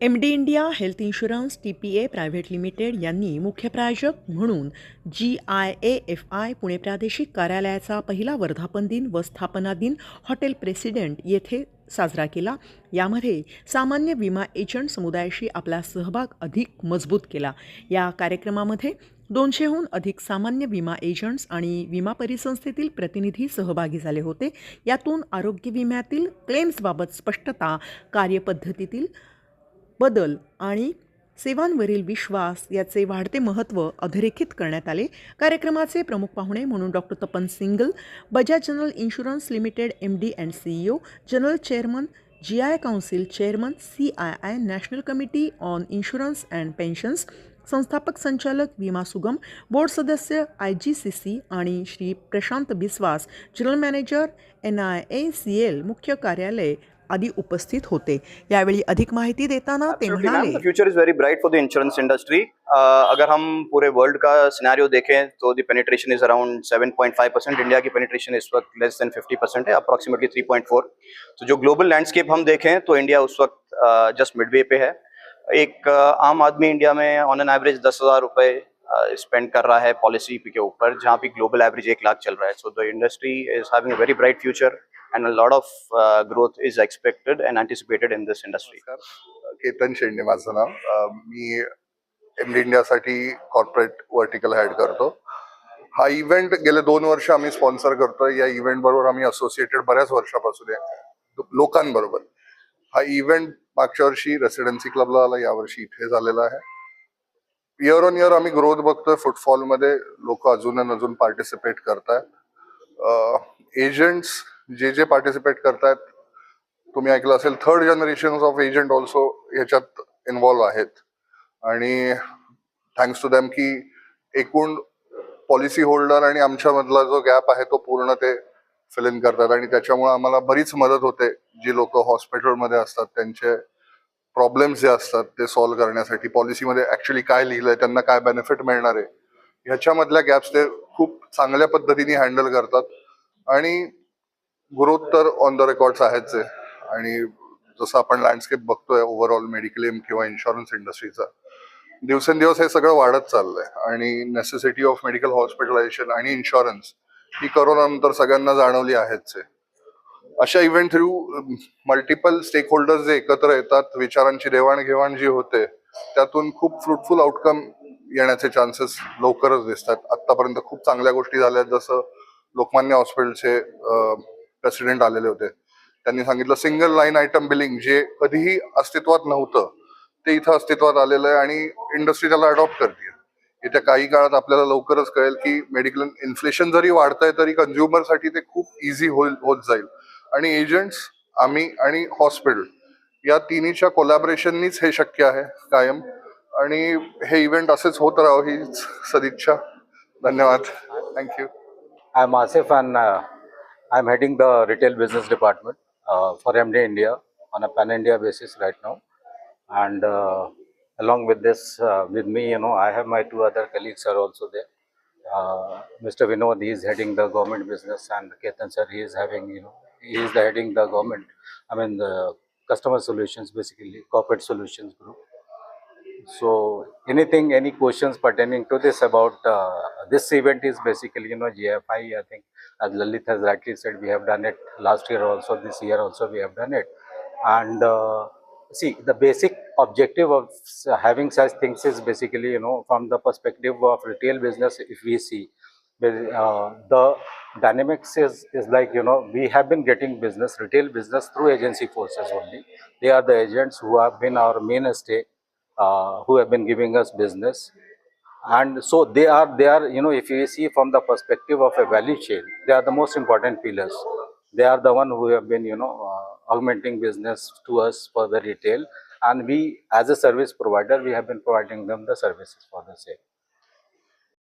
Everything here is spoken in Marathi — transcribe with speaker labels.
Speaker 1: MD India health insurance TPA private limited यांनी मुख्य प्रायोजक म्हणून GIAFI पुणे प्रादेशिक कार्यालयाचा पहिला वर्धापन दिन व स्थापना दिन हॉटेल प्रेसिडेंट येथे साजरा केला. यामध्ये सामान्य विमा एजंट समुदायाशी आपला सहभाग अधिक मजबूत केला. या कार्यक्रमामध्ये 200हून अधिक सामान्य विमा एजंट्स आणि विमा परिसंस्थेतील प्रतिनिधी सहभागी झाले होते. यातून आरोग्य विम्यातील क्लेम्सबाबत स्पष्टता, कार्यपद्धतीतील बदल आणि सेवांवरील विश्वास याचे वाढते महत्त्व अधोरेखित करण्यात आले. कार्यक्रमाचे प्रमुख पाहुणे म्हणून doctor Tapan single, Bajaj general insurance limited MD and CEO, general chairman, GI council chairman, CII national committee on insurance and pensions, संस्थापक संचालक विमा सुगम, बोर्ड सदस्य IGCC आणि श्री प्रशांत बिस्वास, जनरल मॅनेजर NIACL मुख्य कार्यालय आदि उपस्थित होते. यावेळी अधिक माहिती देताना ते म्हणाले,
Speaker 2: future is very bright for the insurance industry. अगर हम पूरे वर्ल्ड का सिनेरियो देखें तो the penetration is around 7.5%. India की पेनिट्रेशन इस वक्त लेस देन 50% है, अप्रॉक्सीमेटली 3.4. तो जो ग्लोबल लैंडस्केप हम देखें तो इंडिया उस वक्त जस्ट मिडवे पे है. एक आम आदमी इंडिया में ऑन एन एवरेज 10,000 रुपए स्पेंड कर रहा है पॉलिसी के ऊपर, जहाँ पे ग्लोबल एवरेज 1 लाख चल रहा है. So the industry is having a very bright future and a lot of growth is expected and anticipated in this industry.
Speaker 3: Ketan Shende माझं नाव. मी MD इंडियासाठी कॉर्पोरेट वर्टिकल हेड करतो. हा इव्हेंट गेले 2 वर्ष आम्ही स्पॉन्सर करतोय. या इव्हेंट बरोबर आम्ही असोसिएटेड बऱ्याच वर्षापासून आहे लोकांबरोबर. हा इव्हेंट मागच्या वर्षी रेसिडेन्सी क्लबला आला, यावर्षी इथे झालेला आहे. इयर ऑन इयर आम्ही ग्रोथ बघतोय. फुटफॉल मध्ये लोक अजून पार्टिसिपेट करतायत. एजंट्स जे पार्टिसिपेट करतायत, तुम्ही ऐकलं असेल, 3rd generation of agent also ह्याच्यात इन्व्हॉल्व्ह आहेत. आणि थँक्स टू दॅम की एकूण पॉलिसी होल्डर आणि आमच्यामधला जो गॅप आहे तो पूर्ण ते फिल इन करतात. आणि त्याच्यामुळे आम्हाला बरीच मदत होते. जी लोक हॉस्पिटलमध्ये असतात त्यांचे प्रॉब्लेम्स जे असतात ते सॉल्व्ह करण्यासाठी, पॉलिसीमध्ये ऍक्च्युली काय लिहिलंय, त्यांना काय बेनिफिट मिळणार आहे, ह्याच्यामधल्या गॅप्स ते खूप चांगल्या पद्धतीने हँडल करतात. आणि ग्रोथ तर ऑन द रेकॉर्ड्स आहेच आहे. आणि जसं आपण लँडस्केप बघतोय ओव्हरऑल मेडिक्लेम किंवा इन्शुरन्स इंडस्ट्रीचा, दिवसेंदिवस हे सगळं वाढत चाललंय. आणि नेसेसिटी ऑफ मेडिकल हॉस्पिटलायझेशन आणि इन्शुरन्स ही करोनानंतर सगळ्यांना जाणवली आहेच आहे. अशा event through multiple stake holders जे एकत्र येतात, विचारांची देवाणघेवाण जी होते, त्यातून खूप फ्रुटफुल आउटकम येण्याचे चान्सेस लवकरच दिसतात. आतापर्यंत खूप चांगल्या गोष्टी झाल्या, जसं लोकमान्य हॉस्पिटलचे प्रेसिडेंट आलेले होते. त्यांनी सांगितलं सिंगल लाईन आयटम बिलिंग जे कधीही अस्तित्वात नव्हतं ते इथं अस्तित्वात आलेलं आहे आणि इंडस्ट्री त्याला अडॉप्ट करते. येत्या काही काळात आपल्याला लवकरच कळेल की मेडिकल इन्फ्लेशन जरी वाढतंय तरी कंझ्युमरसाठी ते खूप इझी होत जाईल. आणि एजंट्स, आम्ही आणि हॉस्पिटल या तिन्हीच्या कोलॅबरेशननीच हे शक्य आहे कायम. आणि हे इव्हेंट असेच होत राहावं हीच सदिच्छा. धन्यवाद. Thank you.
Speaker 4: I am Asif and I am heading the retail business department for MD India on a pan-India basis right now. And along with this, with me, I have my 2 other colleagues are also there. Mr. Vinod, he is heading the government business, and Ketan sir, he is having, he is heading the government. I mean the customer solutions, basically corporate solutions group. So any questions pertaining to this about this event is basically GFI. I think as Lalit has rightly said, we have done it last year also, this year also we have done it. And see, the basic objective of having such things is basically from the perspective of retail business. If we see the dynamics is like we have been getting retail business through agency forces only. They are the agents who have been our mainstay, who have been giving us business. And so they are if you see from the perspective of a value chain, they are the most important pillars. They are the one who have been augmenting business to us for the retail, and we as a service provider, we have been providing them the services for the same.